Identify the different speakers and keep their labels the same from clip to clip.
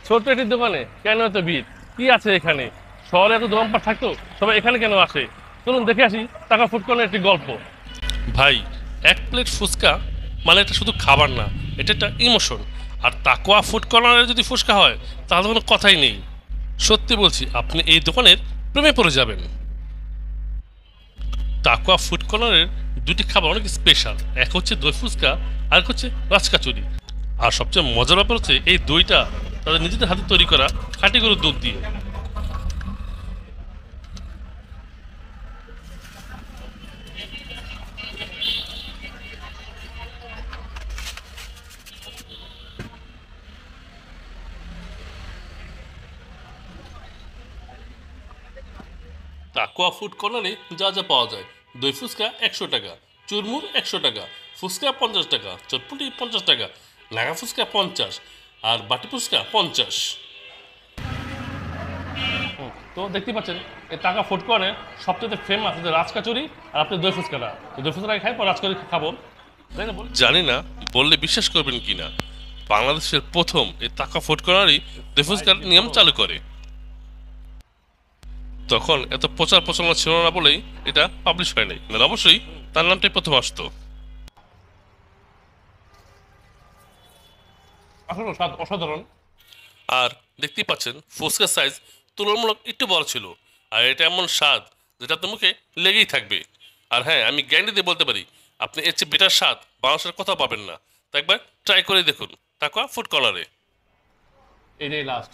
Speaker 1: ছোট্ট একটি দোকানে কেন এত ভিড়? কি আছে এখানে? শহরে এত দোকানপাট থাকতো, সবাই এখানে কেন আসে? চলুন দেখে আসি টাকা ফুড কর্নারের একটি গল্প। ভাই, এক প্লেট ফুচকা মানে এটা শুধু খাবার না, এটা একটা ইমোশন। আর তাকোয়া ফুড কর্নারে যদি ফুচকা হয় তাহলে কোনো কথাই নেই। সত্যি বলছি, আপনি এই দোকানের প্রেমে পড়ে যাবেন। তাকোয়া ফুড কর্নারের দুটি খাবার অনেক স্পেশাল, এক হচ্ছে দই ফুচকা আর এক হচ্ছে রাজকাচুরি। আর সবচেয়ে মজার ব্যাপার হচ্ছে এই দইটা তাদের নিজেদের হাতে তৈরি করা খাঁটি গরুর দুধ দিয়ে। তাকোয়া ফুড কর্নারে যা যা পাওয়া যায়: দই ফুচকা 100 টাকা, চুরমুর 100 টাকা, ফুচকা 50 টাকা, চটপটি 50 টাকা, লাগা ফুচকা 50, আর বাটি ফুচকা 50। তো দেখতে পাচ্ছেন এই টাকা ফুড কর্নারে সবচেয়ে ফেমাস হচ্ছে রাজকাচুরি আর আপনি দই ফুচকাটা। তো দই ফুচকা খাই পর রাজকাচুরি খাবো, তাই না? জানি না বললে বিশ্বাস করবেন কিনা, বাংলাদেশের প্রথম এই টাকা ফুড কর্নারই দই ফুচকার নিয়ম চালু করে। তখন এত প্রচার প্রচারণা ছিল না বলেই এটা পাবলিশ হয় নাই, নাহলে অবশ্যই তার নামটাই প্রথম আসতো। আসলে স্বাদ অসাধারণ। আর দেখতেই পাচ্ছেন ফুচকার সাইজ তুলনামূলক একটু বড় ছিল। আর এটা এমন স্বাদ যেটা আপনার মুখে লেগেই থাকবে। আর হ্যাঁ, আমি গ্যারান্টি দিয়ে বলতে পারি আপনি এর চেয়ে বেটার স্বাদ বাংলাদেশের কোথাও পাবেন না। তো একবার ট্রাই করে দেখুন টাকা ফুড কর্নারে। এটাই লাস্ট।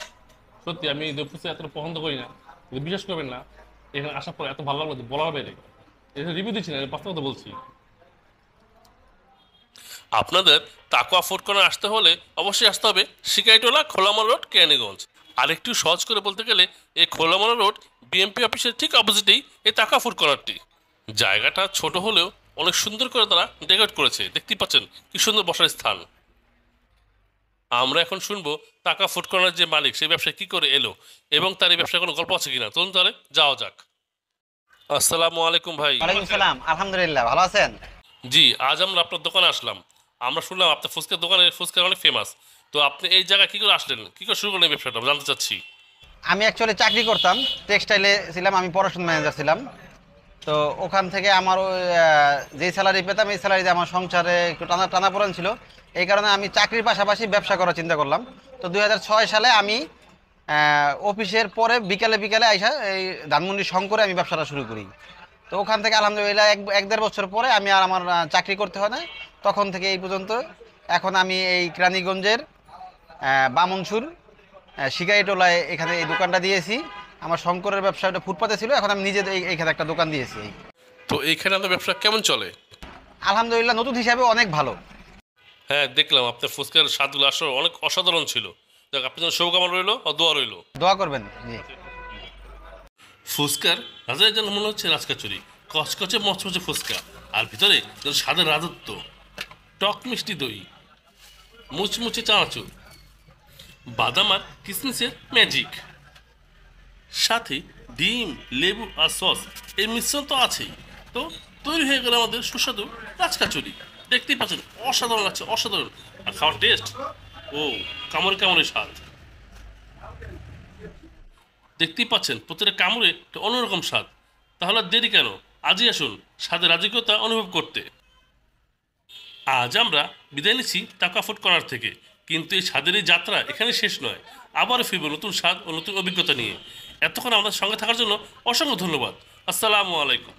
Speaker 1: সত্যি আমি দই ফুচকা এতটা পছন্দ করি না, কিন্তু বিশ্বাস করবেন না, এখানে আসার পর এত ভালো লাগলো যে বলার বাইরে। এটা রিভিউ দিচ্ছি না, বাস্তব কথা বলছি। আপনাদের তাকওয়া ফুড কর্নার আসতে হলে অবশ্যই আসতে হবে সিকাইটোলা, খোলামল রোড, কেরানীগঞ্জ। আর একটু সহজ করে বলতে গেলে এই খোলামল রোড বিএমপি অফিসের ঠিক অপোজিটেই এই তাকওয়া ফুড কর্নারটি। জায়গাটা ছোট হলেও অনেক সুন্দর করে তারা ডেকোরেট করেছে, দেখতেই পাচ্ছেন কি সুন্দর বসার স্থান। আমরা এখন শুনবো টাকা ফুড কর্নার যে মালিক, সেই ব্যবসায় কি করে এলো এবং তার এই ব্যবসায় কোনো গল্প আছে কিনা। চলুন তাহলে যাওয়া যাক। আসসালামু আলাইকুম ভাই।
Speaker 2: ওয়ালাইকুম সালাম, আলহামদুলিল্লাহ ভালো আছেন?
Speaker 1: জি, আজ আমরা আপনার দোকানে আসলাম। আমরা শুনলাম আপনার ফুচকার দোকানে ফুচকা অনেক ফেমাস। তো আপনি এই জায়গায় কি করে আসলেন, কি করে শুরু করলেন এই ব্যবসাটা, আমরা জানতে চাচ্ছি।
Speaker 2: আমি অ্যাকচুয়ালি চাকরি করতাম, টেক্সটাইলে ছিলাম, আমি পড়াশোনা ম্যানেজার ছিলাম। তো ওখান থেকে আমার ওই যেই স্যালারি পেতাম, এই স্যালারিতে আমার সংসারে একটু টানাপোড়েন ছিল। এই কারণে আমি চাকরির পাশাপাশি ব্যবসা করার চিন্তা করলাম। তো 2006 সালে আমি অফিসের পরে বিকালে বিকালে আইসা এই ধানমন্ডি শঙ্করে আমি ব্যবসাটা শুরু করি। তো ওখান থেকে আলহামদুলিল্লাহ এক দেড় বছর পরে আমি আর আমার চাকরি করতে হয় না। তখন থেকে এই পর্যন্ত এখন আমি এই কেরানীগঞ্জের বামনসুর শিকারিটোলায় এখানে এই দোকানটা দিয়েছি। আমার শঙ্করের ব্যবসাটা ফুটপাতে ছিল, এখন আমি নিজে এইখানে একটা দোকান দিয়েছি।
Speaker 1: তো এইখানে আপনার ব্যবসা কেমন চলে?
Speaker 2: আলহামদুলিল্লাহ নতুন হিসাবে অনেক ভালো।
Speaker 1: হ্যাঁ, দেখলাম আপনার ফুচকার স্বাদগুলো আসলে অনেক অসাধারণ ছিল। যাক, আপনার জন্য শুভকামনা রইলো আর দোয়া রইলো।
Speaker 2: দোয়া করবেন। জি।
Speaker 1: ফুচকার রাজার যেন মনে হচ্ছে রাজকাচুরি, কচকচে মচমচে ফুচকা, আর ভিতরে যেন স্বাদের রাজত্ব। টক মিষ্টি দই, মুচমুচে চানাচুর, বাদাম আর কিসমিসের ম্যাজিক, সাথে ডিম, লেবু আর সস, এর মিশ্রণ তো আছেই। তো তৈরি হয়ে গেল আমাদের সুস্বাদু রাজকাচুরি। দেখতেই পাচ্ছেন অসাধারণ লাগছে, অসাধারণ। আর খাওয়ার টেস্ট, ও, কামড়ে কামড়ে স্বাদ। দেখতেই পাচ্ছেন প্রতিটা কামড়ে একটা অন্যরকম স্বাদ। তাহলে আর দেরি কেন, আজই আসুন স্বাদের রাজকীয়তা অনুভব করতে। আজ আমরা বিদায় নিচ্ছি টাকা ফুড কর্নার থেকে, কিন্তু এই স্বাদের এই যাত্রা এখানে শেষ নয়। আবার ফিরবো নতুন স্বাদ ও নতুন অভিজ্ঞতা নিয়ে। এতক্ষণ আমাদের সঙ্গে থাকার জন্য অসংখ্য ধন্যবাদ। আসসালামু আলাইকুম।